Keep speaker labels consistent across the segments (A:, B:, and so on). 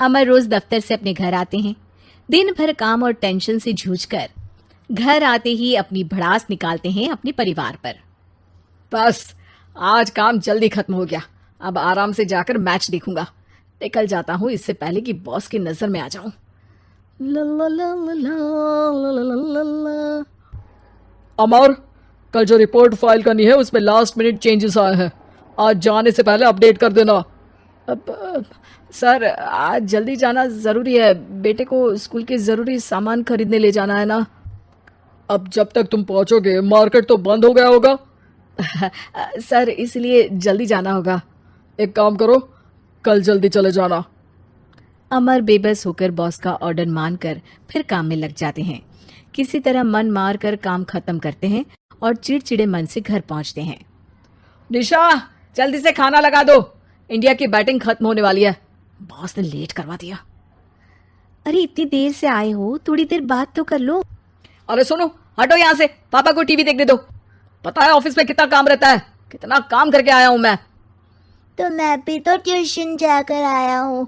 A: अमर रोज दफ्तर से अपने घर आते हैं। दिन भर काम और टेंशन से जूझकर घर आते ही अपनी भड़ास निकालते हैं अपने परिवार पर।
B: बस आज काम जल्दी खत्म हो गया, अब आराम से जाकर मैच देखूंगा। निकल जाता हूँ इससे पहले कि बॉस की नजर में आ जाऊं। अमर, कल जो रिपोर्ट फाइल करनी है उसमें लास्ट मिनट चेंजेस आए हैं, आज जाने से पहले अपडेट कर देना। सर आज जल्दी जाना जरूरी है, बेटे को स्कूल के जरूरी सामान खरीदने ले जाना है ना। अब जब तक तुम पहुंचोगे मार्केट तो बंद हो गया होगा। सर इसलिए जल्दी जाना होगा। एक काम करो, कल जल्दी चले जाना।
A: अमर बेबस होकर बॉस का ऑर्डर मानकर फिर काम में लग जाते हैं। किसी तरह मन मार कर काम खत्म करते हैं और चिड़चिड़े मन से घर पहुंचते हैं।
B: निशा जल्दी से खाना लगा दो, इंडिया की बैटिंग खत्म होने वाली है। बॉस ने लेट करवा दिया।
A: अरे इतनी देर से आए हो, थोड़ी देर बात तो कर लो।
B: अरे सुनो, हटो यहाँ से, पापा को टीवी देखने दो। पता है ऑफिस में कितना काम रहता है, कितना काम करके आया हूँ मैं।
A: तो मैं भी तो ट्यूशन जाकर आया हूँ।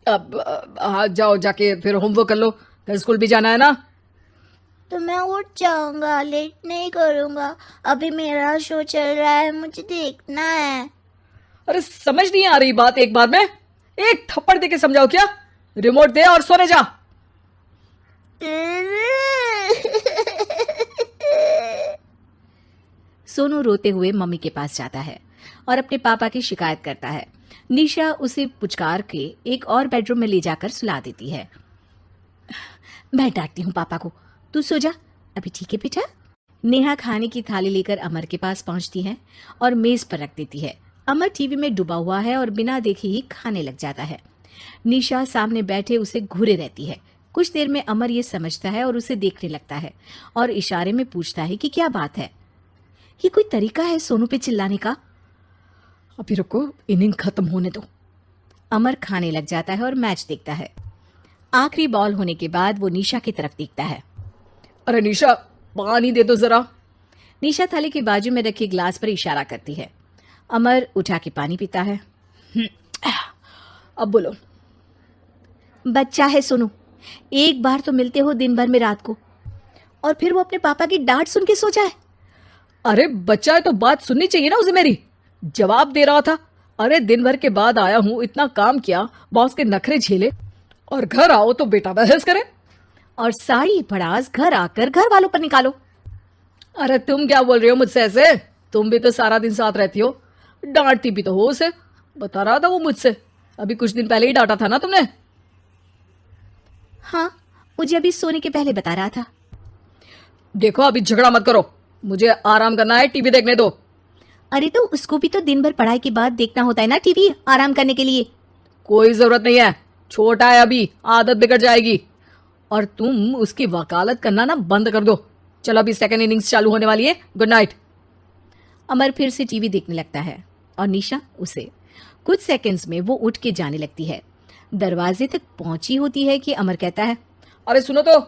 B: अब हाँ जाओ, जाके फिर होमवर्क कर लो, फिर स्कूल भी जाना है ना।
A: तो मैं उठ जाऊंगा, लेट नहीं करूंगा। अभी मेरा शो चल रहा है, मुझे देखना है।
B: अरे समझ नहीं आ रही बात एक बार में, एक थप्पड़ दे के समझाओ क्या। रिमोट दे और सोने जा।
A: सोनू रोते हुए मम्मी के पास जाता है और अपने पापा की शिकायत करता है। निशा उसे पुचकार के एक और बेडरूम में ले जाकर सुला देती है। मैं डांटती हूँ पापा को, तू सो जा अभी, ठीक है बेटा। नेहा खाने की थाली लेकर अमर के पास पहुंचती है और मेज पर रख देती है। अमर टीवी में डूबा हुआ है और बिना देखे ही खाने लग जाता है। निशा सामने बैठे उसे घूरे रहती है। कुछ देर में अमर ये समझता है और उसे देखने लगता है और इशारे में पूछता है कि क्या बात है। ये कोई तरीका है सोनू पे चिल्लाने का?
B: अभी रुको, इनिंग खत्म होने दो।
A: अमर खाने लग जाता है और मैच देखता है। आखिरी बॉल होने के बाद वो निशा की तरफ देखता है।
B: अरे निशा पानी दे दो जरा।
A: निशा थाली के बाजू में रखे ग्लास पर इशारा करती है। अमर उठा के पानी पीता है।
B: अब बोलो।
A: बच्चा है सोनू, एक बार तो मिलते हो दिन भर में रात को, और फिर वो अपने पापा की डांट सुन के सो जाए।
B: अरे बच्चा है तो बात सुननी चाहिए ना उसे मेरी। जवाब दे रहा था। अरे दिन भर के बाद आया हूँ, इतना काम किया, बॉस के नखरे झेले, और घर आओ तो बेटा बहस करे
A: और सारी भड़ास घर आकर घर वालों पर निकालो।
B: अरे तुम क्या बोल रही हो मुझसे ऐसे? तुम भी तो सारा दिन साथ रहती हो, डांटती भी तो हो उसे। बता रहा था वो मुझसे, अभी कुछ दिन पहले ही डांटा था ना तुमने।
A: हाँ, मुझे अभी सोने के पहले बता रहा था।
B: देखो अभी झगड़ा मत करो, मुझे आराम करना है, टीवी देखने दो।
A: अरे तो उसको भी तो दिन भर पढ़ाई के बाद देखना होता है ना टीवी, आराम करने के लिए।
B: कोई जरूरत नहीं है, छोटा है अभी, आदत बिगड़ जाएगी। और तुम उसकी वकालत करना ना बंद कर दो। चलो अभी सेकंड इनिंग्स चालू होने वाली है, गुड नाइट।
A: अमर फिर से टीवी देखने लगता है और निशा उसे। कुछ सेकंड्स में वो उठ के जाने लगती है। दरवाजे तक पहुंची होती है कि अमर कहता है,
B: अरे सुनो तो,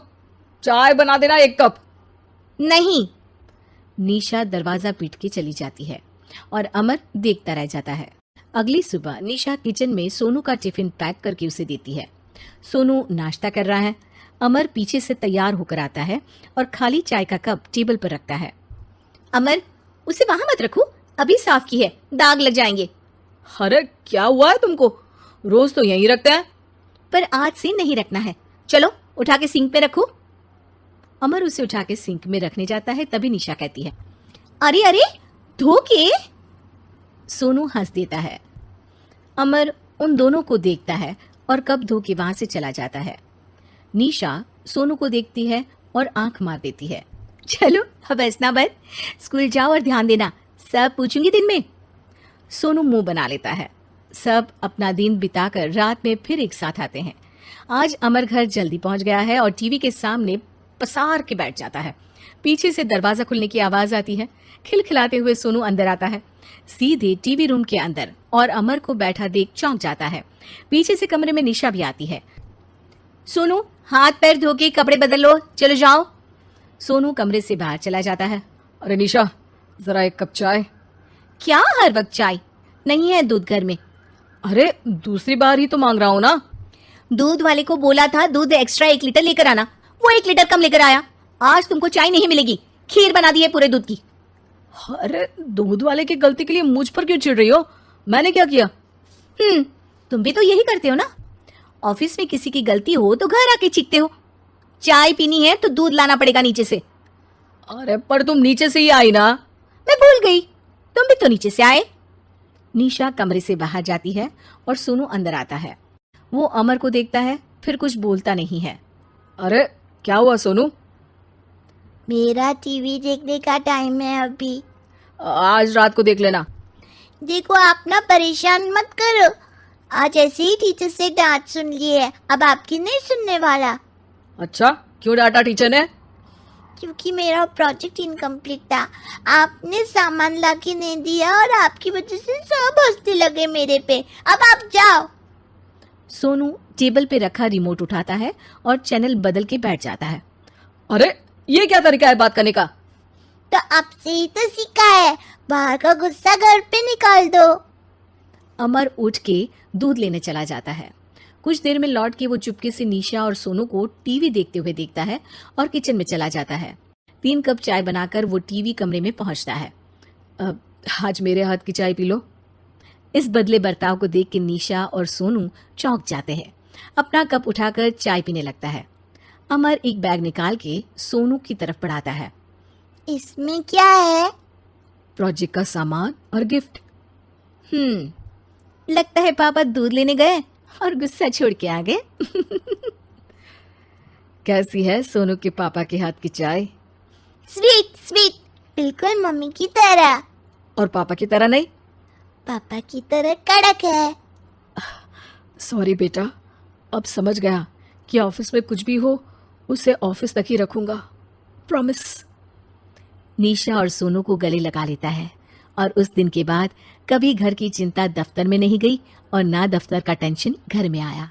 B: चाय बना देना 1 कप।
A: नहीं। निशा दरवाजा पीट के चली जाती है और अमर देखता रह जाता है। अगली सुबह निशा किचन में सोनू का टिफिन पैक करके उसे देती है। सोनू नाश्ता कर रहा है। अमर पीछे से तैयार होकर आता है और खाली चाय का कप टेबल पर रखता है। अमर, उसे वहां मत रखो, अभी साफ की है, दाग लग जाएंगे।
B: अरे क्या हुआ है तुमको? रोज तो यहीं रखते हैं।
A: पर आज से नहीं रखना है, चलो उठा के सिंक पे रखो। अमर उसे उठा के सिंक में रखने जाता है, तभी निशा कहती है, अरे अरे धो के। सोनू हंस देता है। अमर उन दोनों को देखता है और कप धो के वहां से चला जाता है। निशा सोनू को देखती है और आंख मार देती है। चलो अब हंसना बंद, स्कूल जाओ और ध्यान देना, सब पूछूंगी दिन में। सोनू मुंह बना लेता है। सब अपना दिन बिताकर रात में फिर एक साथ आते हैं। आज अमर घर जल्दी पहुंच गया है और टीवी के सामने पसार के बैठ जाता है। पीछे से दरवाजा खुलने की आवाज आती है। खिलखिलाते हुए सोनू अंदर आता है, सीधे टीवी रूम के अंदर, और अमर को बैठा देख चौंक जाता है। पीछे से कमरे में निशा भी आती है। सोनू, हाथ पैर धो के कपड़े बदल लो, चलो जाओ। सोनू कमरे से बाहर चला जाता है।
B: अरे निशा, जरा 1 कप चाय।
A: क्या हर वक्त चाय? नहीं है दूध घर में।
B: अरे दूसरी बार ही तो मांग रहा हूं ना।
A: दूध वाले को बोला था दूध एक्स्ट्रा 1 लीटर लेकर आना, वो 1 लीटर कम लेकर आया। आज तुमको चाय नहीं मिलेगी, खीर बना दी है पूरे दूध की।
B: अरे दूध वाले की गलती के लिए मुझ पर क्यों चिढ़ रही हो? मैंने क्या किया?
A: तुम भी तो यही करते हो ना। ऑफिस में किसी की गलती हो तो घर आके चीखते हो। चाय पीनी है तो दूध लाना पड़ेगा नीचे से।
B: अरे पर तुम नीचे से ही आई ना।
A: मैं भूल गई, तुम भी तो नीचे से आए। निशा कमरे से बाहर जाती है और सोनू अंदर आता है। वो अमर को देखता है, फिर कुछ बोलता नहीं है।
B: अरे क्या हुआ सोनू?
C: मेरा टीवी देखने का टाइम है अभी।
B: आज रात को देख लेना।
C: देखो आप ना परेशान मत करो, आज ऐसे ही टीचर से डांट सुन ली है, अब आपकी नहीं सुनने वाला।
B: अच्छा क्यों डांटा टीचर ने?
C: क्योंकि मेरा प्रोजेक्ट इनकम्प्लीट था, आपने सामान ला के नहीं दिया और आपकी वजह से सब हंसने लगे मेरे पे। अब आप जाओ।
A: सोनू टेबल पे रखा रिमोट उठाता है और चैनल बदल के बैठ जाता है।
B: अरे ये क्या तरीका है बात करने का?
C: तो आपसे ही तो सीखा है, बाहर का गुस्सा घर पे निकाल दो।
A: अमर उठ के दूध लेने चला जाता है। कुछ देर में लौट के वो चुपके से निशा और सोनू को टीवी देखते हुए देखता है और किचन में चला जाता है। 3 कप चाय बनाकर वो टीवी कमरे में पहुंचता है।
B: आज मेरे हाथ की चाय पी लो।
A: इस बदले बर्ताव को देख के निशा और सोनू चौंक जाते हैं। अपना कप उठाकर चाय पीने लगता है। अमर एक बैग निकाल के सोनू की तरफ बढ़ाता है।
C: इसमें क्या है?
B: प्रोजेक्ट का सामान और गिफ्ट।
A: लगता है पापा दूध लेने गए और गुस्सा छोड़ के आ गए।
B: कैसी है सोनू के पापा के हाथ की चाय?
C: स्वीट स्वीट, बिल्कुल मम्मी की तरह।
B: और पापा की तरह नहीं?
C: पापा की तरह कड़क है।
B: सॉरी बेटा, अब समझ गया कि ऑफिस में कुछ भी हो उसे ऑफिस तक ही रखूंगा, प्रॉमिस।
A: निशा और सोनू को गले लगा लेता है और उस दिन के बाद कभी घर की चिंता दफ्तर में नहीं गई और ना दफ्तर का टेंशन घर में आया।